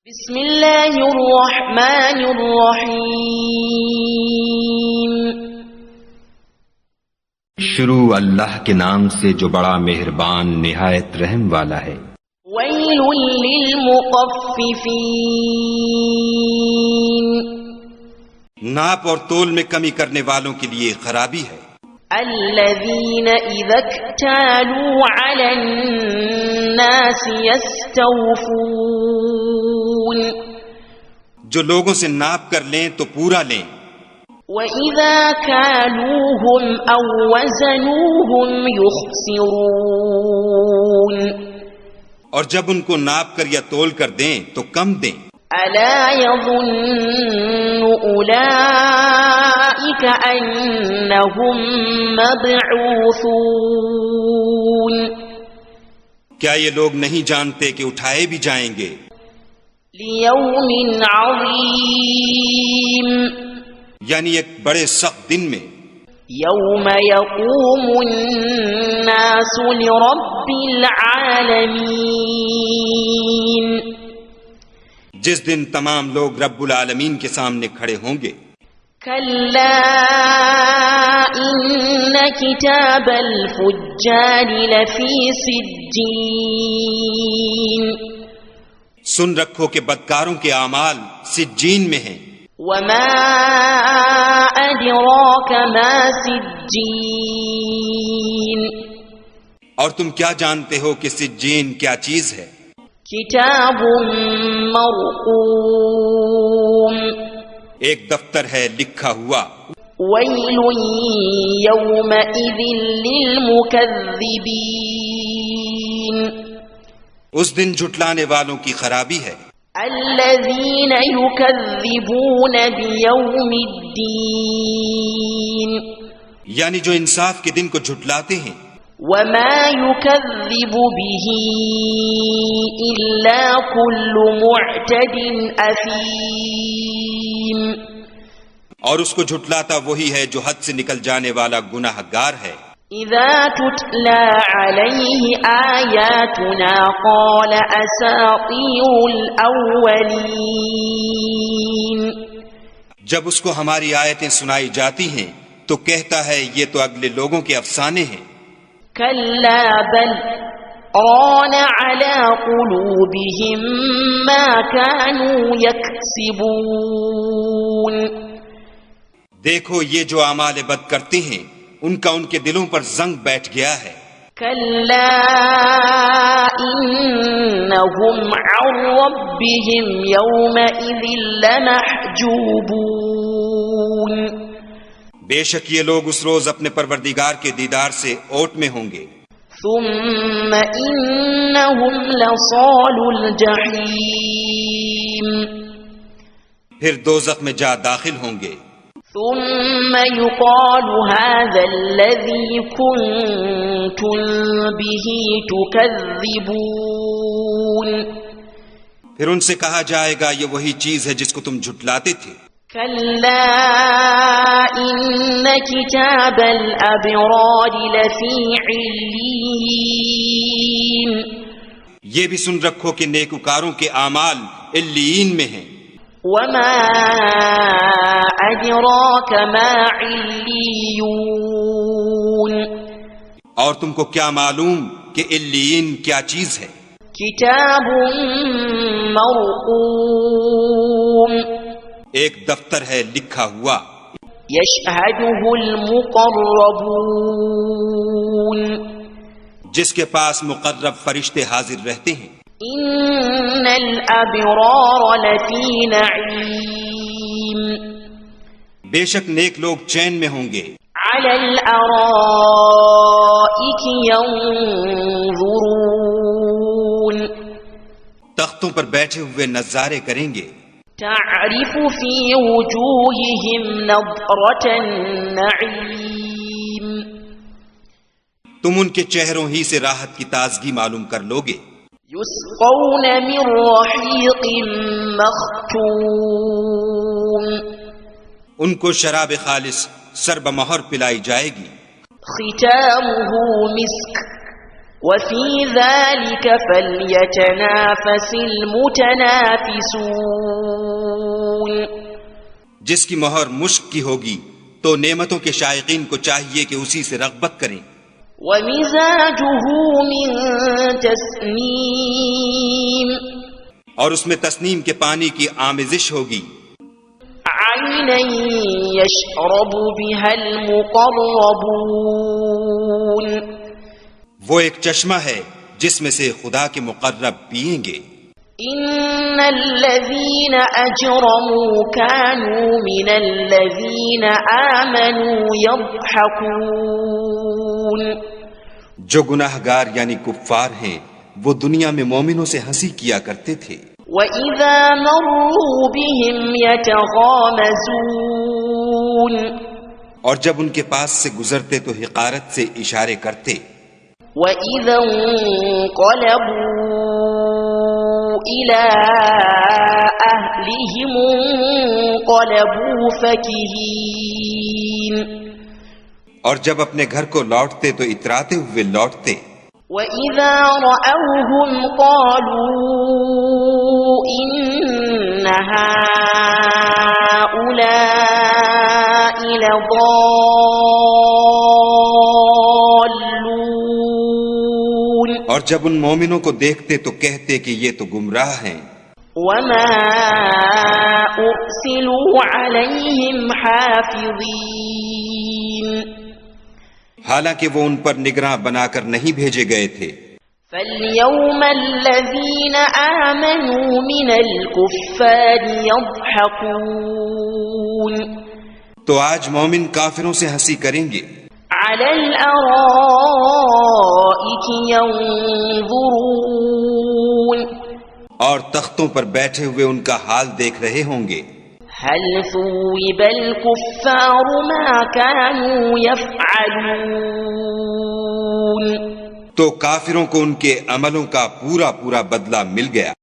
بسم اللہ الرحمن الرحیم شروع اللہ کے نام سے جو بڑا مہربان نہایت رحم والا ہے۔ ویل للمطففین ناپ اور تول میں کمی کرنے والوں کے لیے خرابی ہے۔ الذین اذا اکتالوا علی الناس یستوفون جو لوگوں سے ناپ کر لیں تو پورا لیں، وَإِذَا كَالُوهُمْ أَوْ وَزَنُوهُمْ يُخْسِرُونَ اور جب ان کو ناپ کر یا تول کر دیں تو کم دیں۔ أَلَا يَظُنُّ أُولَئِكَ أَنَّهُمْ مَبْعُوثُونَ کیا یہ لوگ نہیں جانتے کہ اٹھائے بھی جائیں گے؟ لِيَوْمٍ عَظِيمٍ یعنی ایک بڑے سخت دن میں، یوم یقوم الناس لرب العالمین جس دن تمام لوگ رب العالمین کے سامنے کھڑے ہوں گے۔ کلا ان کتاب الفجار لفی سجین سن رکھو کہ بدکاروں کے اعمال سجین میں ہیں۔ وما ادراک ما سجین اور تم کیا جانتے ہو کہ سجین کیا چیز ہے؟ کتاب مرقوم ایک دفتر ہے لکھا ہوا۔ ویل یومئذ للمکذبین اس دن جھٹلانے والوں کی خرابی ہے۔ الذین یکذبون بیوم الدین یعنی جو انصاف کے دن کو جھٹلاتے ہیں۔ وما یکذب به الا کل معتد اثیم اور اس کو جھٹلاتا وہی ہے جو حد سے نکل جانے والا گناہ گار ہے۔ اذا تتلى عليه آیاتنا قال اساطیر الاولین جب اس کو ہماری آیتیں سنائی جاتی ہیں تو کہتا ہے یہ تو اگلے لوگوں کے افسانے ہیں۔ کلا بل ران على قلوبهم ما كانوا يكسبون دیکھو یہ جو اعمال بد کرتے ہیں ان کا ان کے دلوں پر زنگ بیٹھ گیا ہے۔ کلا انہم عن ربهم یومئذ لمحجوبون بے شک یہ لوگ اس روز اپنے پروردگار کے دیدار سے اوٹ میں ہوں گے۔ ثم انہم لصال الجحیم پھر دوزخ میں جا داخل ہوں گے۔ ثم يقال هذا الذي كنتم به تكذبون پھر ان سے کہا جائے گا یہ وہی چیز ہے جس کو تم جھٹلاتے تھے۔ كلا إن كتاب الأبرار لفي عليين یہ بھی سن رکھو کہ نیکوکاروں کے اعمال علیین میں ہیں۔ وما أدراك ما عليون اور تم کو کیا معلوم کہ علیین کیا چیز ہے؟ کتاب مرقوم ایک دفتر ہے لکھا ہوا۔ یشہدہ المقربون جس کے پاس مقرب فرشتے حاضر رہتے ہیں۔ ان الابرار لفی نعیم بے شک نیک لوگ چین میں ہوں گے۔ علی الارائک ینظرون تختوں پر بیٹھے ہوئے نظارے کریں گے۔ تعرف فی وجوہہم نضرۃ النعیم تم ان کے چہروں ہی سے راحت کی تازگی معلوم کر لوگے۔ یسقون من رحیق مختوم ان کو شراب خالص سر بمہر پلائی جائے گی۔ ختامہ مسک وفي ذلك فليتنافس المتنافسون. جس کی مہر مشک کی ہوگی تو نعمتوں کے شائقین کو چاہیے کہ اسی سے رغبت کریں. ومزاجه من تسنیم. اور اس میں تسنیم کے پانی کی آمیزش ہوگی. عینا یشرب بها المقربون. وہ ایک چشمہ ہے جس میں سے خدا کے مقرب پئیں گے. ان الذين اجرموا كانوا من الذين آمنوا يضحكون. جو گناہگار یعنی کفار ہیں وہ دنیا میں مومنوں سے ہنسی کیا کرتے تھے. وَإِذَا مَرُّوا بِهِمْ يَتَغَامَزُونَ. اور جب ان کے پاس سے گزرتے تو حقارت سے اشارے کرتے. وَإِذَا انقلبوا إِلَىٰ أَهْلِهِمْ انقلبوا فَكِهِينَ. اور جب اپنے گھر کو لوٹتے تو اتراتے ہوئے لوٹتے. وَإِذَا رَأَوْهُمْ قَالُوا إِنَّ هَٰؤُلَاءِ لَضَالُّونَ. اور جب ان مومنوں کو دیکھتے تو کہتے کہ یہ تو گمراہ ہیں. وَمَا أُرْسِلُوا عَلَيْهِمْ حَافِظِينَ. حالانکہ وہ ان پر نگراں بنا کر نہیں بھیجے گئے تھے. فَالْيَوْمَ الَّذِينَ آمَنُوا مِنَ الْكُفَّارِ يَضْحَكُونَ. تو آج مومن کافروں سے ہنسی کریں گے. عَلَى الْأَرَائِكِ يَنظُرُونَ. اور تختوں پر بیٹھے ہوئے ان کا حال دیکھ رہے ہوں گے. هل ثوب الكفار ما كانوا يفعلون. تو کافروں کو ان کے عملوں کا پورا پورا بدلہ مل گیا.